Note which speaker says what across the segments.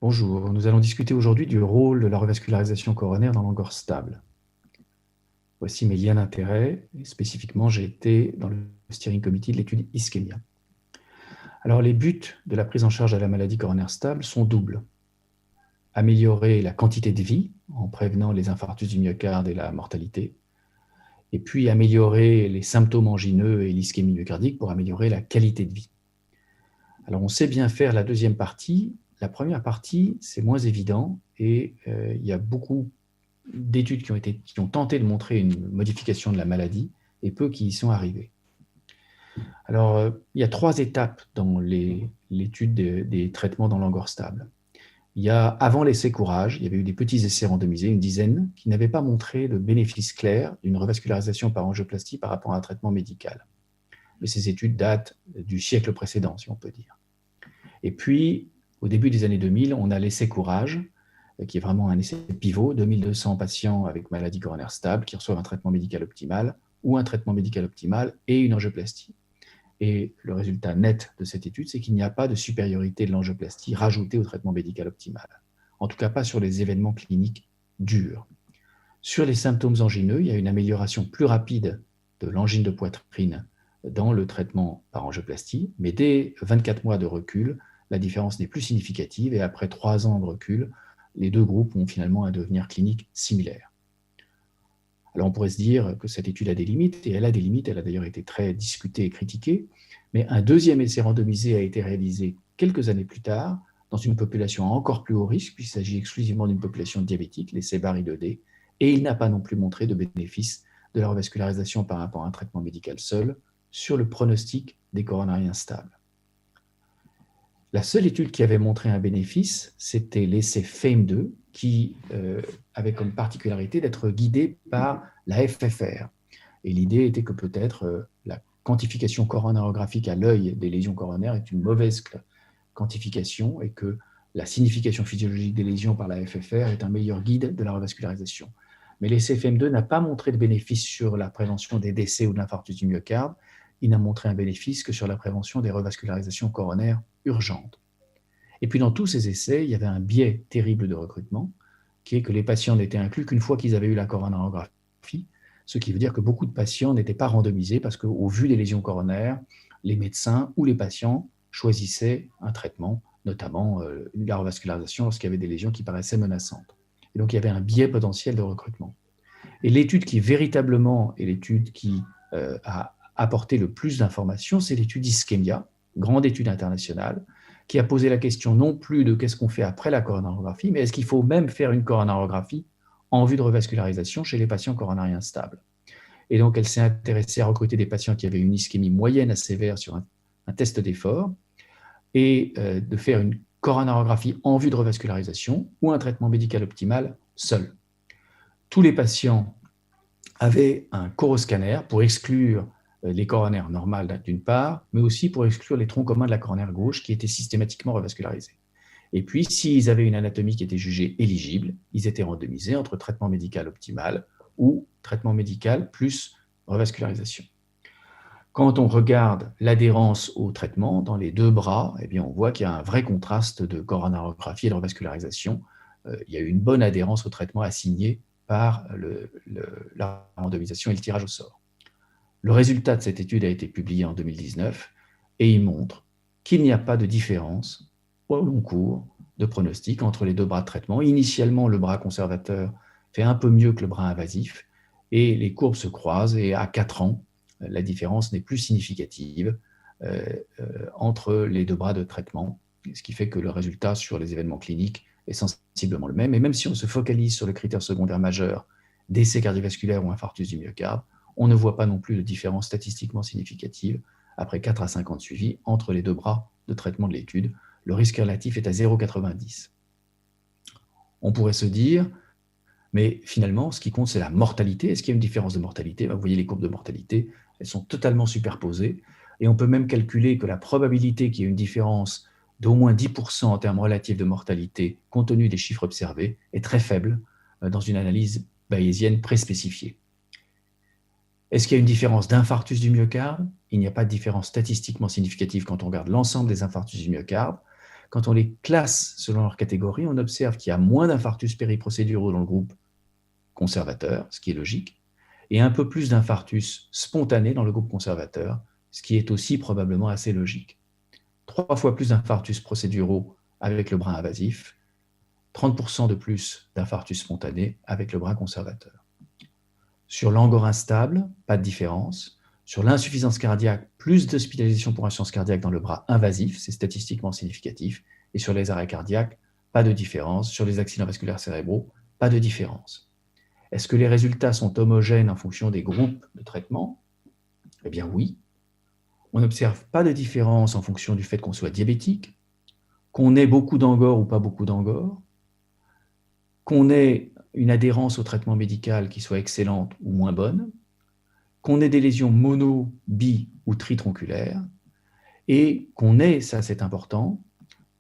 Speaker 1: Bonjour, nous allons discuter aujourd'hui du rôle de la revascularisation coronaire dans l'angor stable. Voici mes liens d'intérêt, et spécifiquement j'ai été dans le steering committee de l'étude ischémia. Alors les buts de la prise en charge de la maladie coronaire stable sont doubles. Améliorer la quantité de vie en prévenant les infarctus du myocarde et la mortalité, et puis améliorer les symptômes angineux et l'ischémie myocardique pour améliorer la qualité de vie. Alors on sait bien faire la deuxième partie. La première partie, c'est moins évident et il y a beaucoup d'études qui ont tenté de montrer une modification de la maladie et peu qui y sont arrivés. Alors, il y a 3 étapes dans l'étude des traitements dans l'angor stable. Il y a, avant l'essai Courage, il y avait eu des petits essais randomisés, une dizaine, qui n'avaient pas montré de bénéfice clair d'une revascularisation par angioplastie par rapport à un traitement médical. Mais ces études datent du siècle précédent, si on peut dire. Et puis, au début des années 2000, on a l'essai Courage, qui est vraiment un essai pivot, 2200 patients avec maladie coronaire stable qui reçoivent un traitement médical optimal ou un traitement médical optimal et une angioplastie. Et le résultat net de cette étude, c'est qu'il n'y a pas de supériorité de l'angioplastie rajoutée au traitement médical optimal. En tout cas, pas sur les événements cliniques durs. Sur les symptômes angineux, il y a une amélioration plus rapide de l'angine de poitrine dans le traitement par angioplastie, mais dès 24 mois de recul, la différence n'est plus significative et après 3 ans de recul, les deux groupes ont finalement un devenir clinique similaire. Alors on pourrait se dire que cette étude a des limites, et elle a des limites, elle a d'ailleurs été très discutée et critiquée, mais un deuxième essai randomisé a été réalisé quelques années plus tard, dans une population à encore plus haut risque, puisqu'il s'agit exclusivement d'une population diabétique, l'essai Barry-2D, et il n'a pas non plus montré de bénéfice de la revascularisation par rapport à un traitement médical seul sur le pronostic des coronaries instables. La seule étude qui avait montré un bénéfice, c'était l'essai FAME2, qui avait comme particularité d'être guidé par la FFR. Et l'idée était que peut-être la quantification coronarographique à l'œil des lésions coronaires est une mauvaise quantification et que la signification physiologique des lésions par la FFR est un meilleur guide de la revascularisation. Mais l'essai FM2 n'a pas montré de bénéfice sur la prévention des décès ou de l'infarctus du myocarde. Il n'a montré un bénéfice que sur la prévention des revascularisations coronaires urgentes. Et puis dans tous ces essais, il y avait un biais terrible de recrutement, qui est que les patients n'étaient inclus qu'une fois qu'ils avaient eu la coronarographie, ce qui veut dire que beaucoup de patients n'étaient pas randomisés parce qu'au vu des lésions coronaires, les médecins ou les patients choisissaient un traitement, notamment la revascularisation lorsqu'il y avait des lésions qui paraissaient menaçantes. Et donc il y avait un biais potentiel de recrutement. Et l'étude qui véritablement est l'étude qui a apporté le plus d'informations, c'est l'étude ischémia, grande étude internationale, qui a posé la question non plus de qu'est-ce qu'on fait après la coronarographie, mais est-ce qu'il faut même faire une coronarographie en vue de revascularisation chez les patients coronariens instables. Et donc, elle s'est intéressée à recruter des patients qui avaient une ischémie moyenne à sévère sur un test d'effort et de faire une coronarographie en vue de revascularisation ou un traitement médical optimal seul. Tous les patients avaient un coroscanner pour exclure les coronaires normales d'une part, mais aussi pour exclure les troncs communs de la coronaire gauche qui étaient systématiquement revascularisés. Et puis, s'ils avaient une anatomie qui était jugée éligible, ils étaient randomisés entre traitement médical optimal ou traitement médical plus revascularisation. Quand on regarde l'adhérence au traitement dans les deux bras, eh bien on voit qu'il y a un vrai contraste de coronarographie et de revascularisation. Il y a eu une bonne adhérence au traitement assigné par la randomisation et le tirage au sort. Le résultat de cette étude a été publié en 2019 et il montre qu'il n'y a pas de différence au long cours de pronostic entre les deux bras de traitement. Initialement, le bras conservateur fait un peu mieux que le bras invasif et les courbes se croisent et à 4 ans, la différence n'est plus significative entre les deux bras de traitement, ce qui fait que le résultat sur les événements cliniques est sensiblement le même. Et même si on se focalise sur le critère secondaire majeur, décès cardiovasculaire ou infarctus du myocarde, on ne voit pas non plus de différence statistiquement significative après 4 à 5 ans de suivi entre les deux bras de traitement de l'étude. Le risque relatif est à 0,90. On pourrait se dire, mais finalement, ce qui compte, c'est la mortalité. Est-ce qu'il y a une différence de mortalité? Vous voyez les courbes de mortalité, elles sont totalement superposées. Et on peut même calculer que la probabilité qu'il y ait une différence d'au moins 10% en termes relatifs de mortalité, compte tenu des chiffres observés, est très faible dans une analyse bayésienne préspécifiée. Est-ce qu'il y a une différence d'infarctus du myocarde? Il n'y a pas de différence statistiquement significative quand on regarde l'ensemble des infarctus du myocarde. quand on les classe selon leur catégorie, on observe qu'il y a moins d'infarctus périprocéduraux dans le groupe conservateur, ce qui est logique, et un peu plus d'infarctus spontanés dans le groupe conservateur, ce qui est aussi probablement assez logique. 3 fois plus d'infarctus procéduraux avec le bras invasif, 30% de plus d'infarctus spontanés avec le bras conservateur. Sur l'angor instable, pas de différence. Sur l'insuffisance cardiaque, plus d'hospitalisation pour insuffisance cardiaque dans le bras invasif, c'est statistiquement significatif. Et sur les arrêts cardiaques, pas de différence. Sur les accidents vasculaires cérébraux, pas de différence. Est-ce que les résultats sont homogènes en fonction des groupes de traitement? Eh bien oui. On n'observe pas de différence en fonction du fait qu'on soit diabétique, qu'on ait beaucoup d'angor ou pas beaucoup d'angor, qu'on ait une adhérence au traitement médical qui soit excellente ou moins bonne, qu'on ait des lésions mono, bi ou tritronculaires, et qu'on ait, ça c'est important,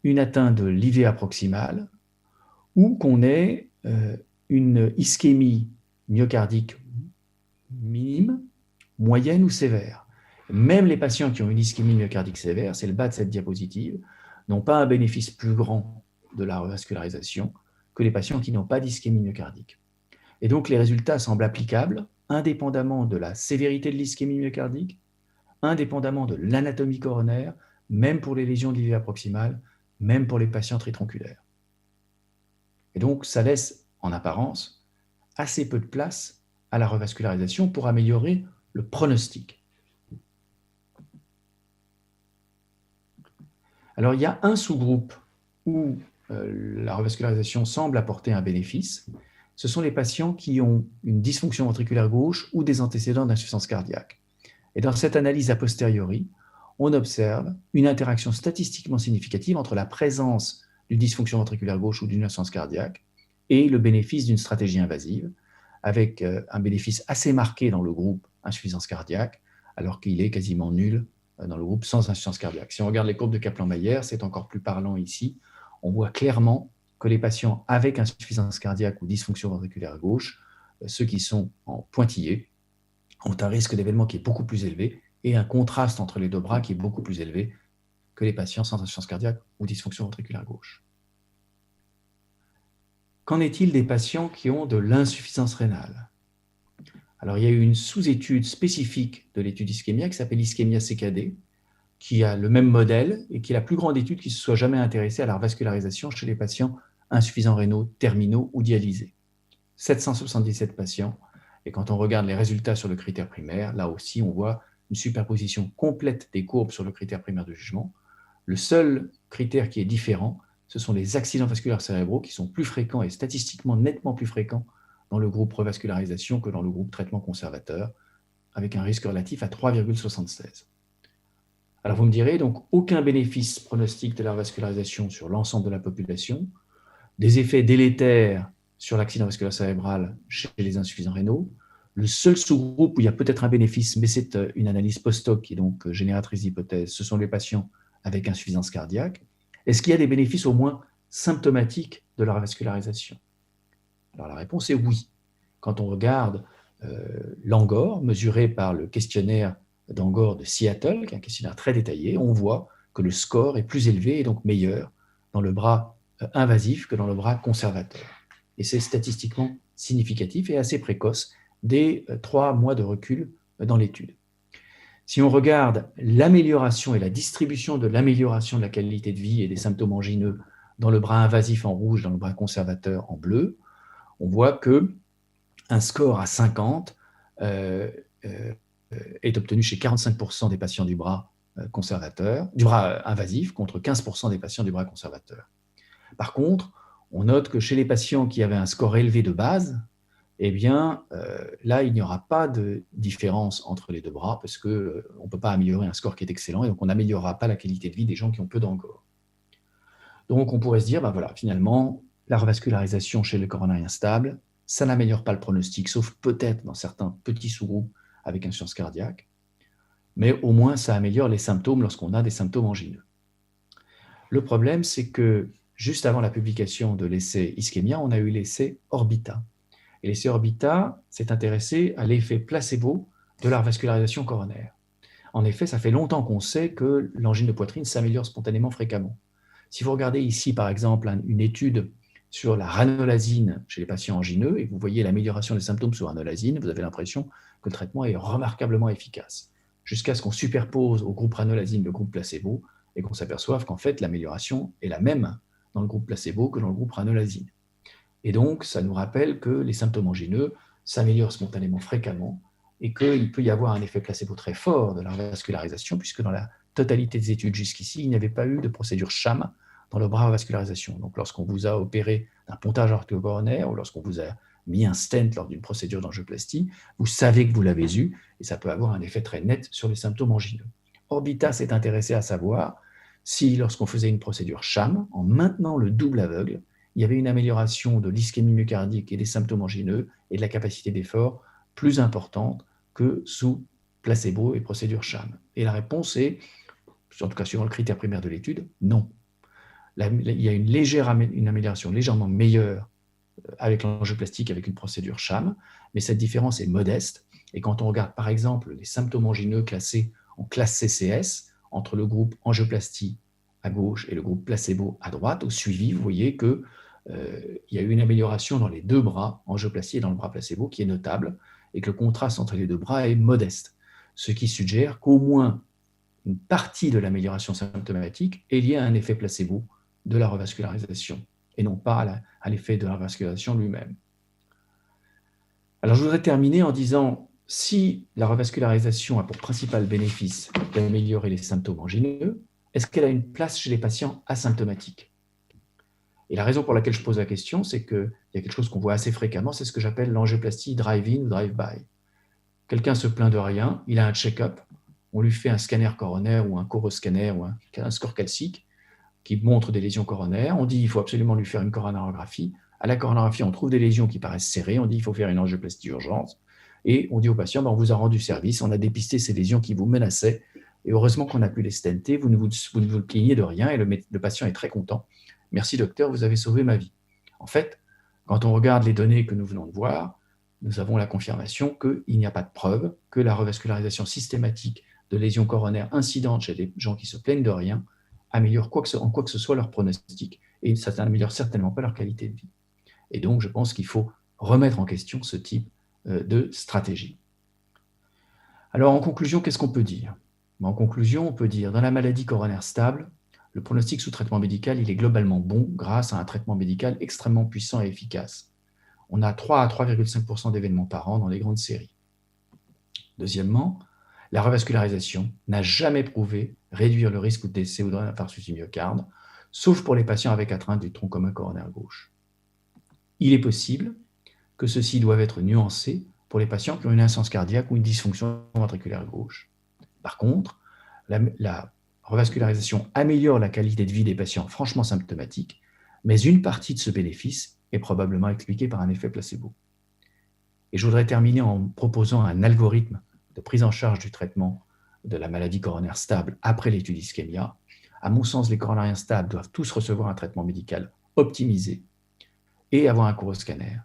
Speaker 1: une atteinte de l'IVA proximale, ou qu'on ait une ischémie myocardique minime, moyenne ou sévère. Même les patients qui ont une ischémie myocardique sévère, c'est le bas de cette diapositive, n'ont pas un bénéfice plus grand de la revascularisation que les patients qui n'ont pas d'ischémie myocardique. Et donc les résultats semblent applicables indépendamment de la sévérité de l'ischémie myocardique, indépendamment de l'anatomie coronaire, même pour les lésions de l'IVA proximale, même pour les patients tritronculaires. Et donc ça laisse en apparence assez peu de place à la revascularisation pour améliorer le pronostic. Alors il y a un sous-groupe où la revascularisation semble apporter un bénéfice, ce sont les patients qui ont une dysfonction ventriculaire gauche ou des antécédents d'insuffisance cardiaque. Et dans cette analyse a posteriori, on observe une interaction statistiquement significative entre la présence d'une dysfonction ventriculaire gauche ou d'une insuffisance cardiaque et le bénéfice d'une stratégie invasive, avec un bénéfice assez marqué dans le groupe insuffisance cardiaque, alors qu'il est quasiment nul dans le groupe sans insuffisance cardiaque. Si on regarde les courbes de Kaplan-Meier, c'est encore plus parlant ici. On voit clairement que les patients avec insuffisance cardiaque ou dysfonction ventriculaire gauche, ceux qui sont en pointillé, ont un risque d'événement qui est beaucoup plus élevé et un contraste entre les deux bras qui est beaucoup plus élevé que les patients sans insuffisance cardiaque ou dysfonction ventriculaire gauche. Qu'en est-il des patients qui ont de l'insuffisance rénale? Alors, il y a eu une sous-étude spécifique de l'étude ischémia qui s'appelle Ischémia CKD, qui a le même modèle et qui est la plus grande étude qui se soit jamais intéressée à la revascularisation chez les patients insuffisants rénaux terminaux ou dialysés. 777 patients. Et quand on regarde les résultats sur le critère primaire, là aussi, on voit une superposition complète des courbes sur le critère primaire de jugement. Le seul critère qui est différent, ce sont les accidents vasculaires cérébraux qui sont plus fréquents et statistiquement nettement plus fréquents dans le groupe revascularisation que dans le groupe traitement conservateur, avec un risque relatif à 3,76. Alors vous me direz, donc aucun bénéfice pronostique de la revascularisation sur l'ensemble de la population, des effets délétères sur l'accident vasculaire cérébral chez les insuffisants rénaux. Le seul sous-groupe où il y a peut-être un bénéfice, mais c'est une analyse post-hoc qui est donc génératrice d'hypothèses, ce sont les patients avec insuffisance cardiaque. Est-ce qu'il y a des bénéfices au moins symptomatiques de la revascularisation? Alors la réponse est oui. Quand on regarde l'angor, mesuré par le questionnaire d'angor de Seattle, qui est un questionnaire très détaillé, on voit que le score est plus élevé et donc meilleur dans le bras invasif que dans le bras conservateur. Et c'est statistiquement significatif et assez précoce dès 3 mois de recul dans l'étude. Si on regarde l'amélioration et la distribution de l'amélioration de la qualité de vie et des symptômes angineux dans le bras invasif en rouge, dans le bras conservateur en bleu, on voit qu'un score à 50 est obtenu chez 45% des patients du bras conservateur, du bras invasif, contre 15% des patients du bras conservateur. Par contre, on note que chez les patients qui avaient un score élevé de base, eh bien, là, il n'y aura pas de différence entre les deux bras parce qu'on ne peut pas améliorer un score qui est excellent et donc on n'améliorera pas la qualité de vie des gens qui ont peu d'angor. Donc, on pourrait se dire, ben voilà, finalement, la revascularisation chez le coronarien instable, ça n'améliore pas le pronostic, sauf peut-être dans certains petits sous-groupes avec insuffisance cardiaque, mais au moins, ça améliore les symptômes lorsqu'on a des symptômes angineux. Le problème, c'est que juste avant la publication de l'essai Ischémia, on a eu l'essai Orbita. Et l'essai Orbita s'est intéressé à l'effet placebo de la revascularisation coronaire. En effet, ça fait longtemps qu'on sait que l'angine de poitrine s'améliore spontanément fréquemment. Si vous regardez ici, par exemple, une étude sur la ranolazine chez les patients angineux, et vous voyez l'amélioration des symptômes sous ranolazine, vous avez l'impression que le traitement est remarquablement efficace, jusqu'à ce qu'on superpose au groupe ranolazine le groupe placebo, et qu'on s'aperçoive qu'en fait, l'amélioration est la même dans le groupe placebo que dans le groupe ranolazine. Et donc, ça nous rappelle que les symptômes angineux s'améliorent spontanément fréquemment, et qu'il peut y avoir un effet placebo très fort de la revascularisation, puisque dans la totalité des études jusqu'ici, il n'y avait pas eu de procédure sham dans le bras revascularisation. Donc, lorsqu'on vous a opéré d'un pontage orthocoronaire ou lorsqu'on vous a mis un stent lors d'une procédure d'angioplastie, vous savez que vous l'avez eu et ça peut avoir un effet très net sur les symptômes angineux. Orbita s'est intéressé à savoir si, lorsqu'on faisait une procédure sham, en maintenant le double aveugle, il y avait une amélioration de l'ischémie myocardique et des symptômes angineux et de la capacité d'effort plus importante que sous placebo et procédure sham. Et la réponse est, en tout cas suivant le critère primaire de l'étude, non. Il y a une amélioration légèrement meilleure avec l'angioplastique, avec une procédure sham, mais cette différence est modeste. Et quand on regarde par exemple les symptômes angineux classés en classe CCS, entre le groupe angioplastie à gauche et le groupe placebo à droite, au suivi, vous voyez qu'il y a eu une amélioration dans les deux bras, angioplastie et dans le bras placebo, qui est notable, et que le contraste entre les deux bras est modeste, ce qui suggère qu'au moins une partie de l'amélioration symptomatique est liée à un effet placebo de la revascularisation, et non pas à l'effet de la revascularisation lui-même. Alors je voudrais terminer en disant, si la revascularisation a pour principal bénéfice d'améliorer les symptômes angineux, est-ce qu'elle a une place chez les patients asymptomatiques? Et la raison pour laquelle je pose la question, c'est qu'il y a quelque chose qu'on voit assez fréquemment, c'est ce que j'appelle l'angioplastie drive-in ou drive-by. Quelqu'un se plaint de rien, il a un check-up, on lui fait un scanner coronaire ou un coroscanner ou un score calcique qui montre des lésions coronaires, on dit qu'il faut absolument lui faire une coronarographie. À la coronarographie, on trouve des lésions qui paraissent serrées, on dit qu'il faut faire une angioplastie urgence, et on dit au patient, on vous a rendu service, on a dépisté ces lésions qui vous menaçaient, et heureusement qu'on a pu les stenter, vous ne vous plaignez de rien, et le patient est très content. Merci docteur, vous avez sauvé ma vie. En fait, quand on regarde les données que nous venons de voir, nous avons la confirmation qu'il n'y a pas de preuve que la revascularisation systématique de lésions coronaires incidentes chez des gens qui se plaignent de rien améliore en quoi que ce soit leur pronostic, et ça n'améliore certainement pas leur qualité de vie. Et donc, je pense qu'il faut remettre en question ce type de stratégie. Alors, en conclusion, qu'est-ce qu'on peut dire? En conclusion, on peut dire, dans la maladie coronaire stable, le pronostic sous traitement médical, il est globalement bon grâce à un traitement médical extrêmement puissant et efficace. On a 3 à 3,5% d'événements par an dans les grandes séries. Deuxièmement, la revascularisation n'a jamais prouvé réduire le risque de décès ou d'infarctus du myocarde, sauf pour les patients avec atteinte du tronc commun coronaire gauche. Il est possible que ceux-ci doivent être nuancés pour les patients qui ont une insuffisance cardiaque ou une dysfonction ventriculaire gauche. Par contre, la revascularisation améliore la qualité de vie des patients franchement symptomatiques, mais une partie de ce bénéfice est probablement expliquée par un effet placebo. Et je voudrais terminer en proposant un algorithme de prise en charge du traitement de la maladie coronaire stable après l'étude ischémia. À mon sens, les coronariens stables doivent tous recevoir un traitement médical optimisé et avoir un coroscanner.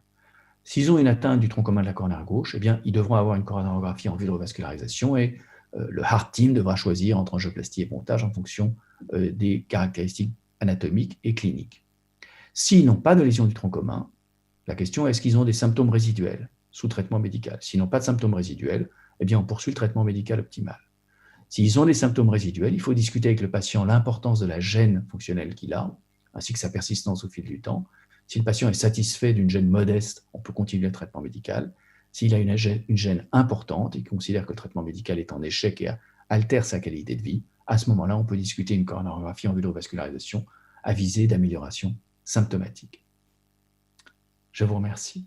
Speaker 1: S'ils ont une atteinte du tronc commun de la coronaire gauche, eh bien, ils devront avoir une coronarographie en vue de revascularisation et le Heart Team devra choisir entre angioplastie et pontage en fonction des caractéristiques anatomiques et cliniques. S'ils n'ont pas de lésion du tronc commun, la question est est-ce qu'ils ont des symptômes résiduels sous traitement médical? S'ils n'ont pas de symptômes résiduels, eh bien, on poursuit le traitement médical optimal. S'ils ont des symptômes résiduels, il faut discuter avec le patient l'importance de la gêne fonctionnelle qu'il a, ainsi que sa persistance au fil du temps. Si le patient est satisfait d'une gêne modeste, on peut continuer le traitement médical. S'il a une gêne importante et considère que le traitement médical est en échec et altère sa qualité de vie, à ce moment-là, on peut discuter une coronarographie en vue de revascularisation à visée d'amélioration symptomatique. Je vous remercie.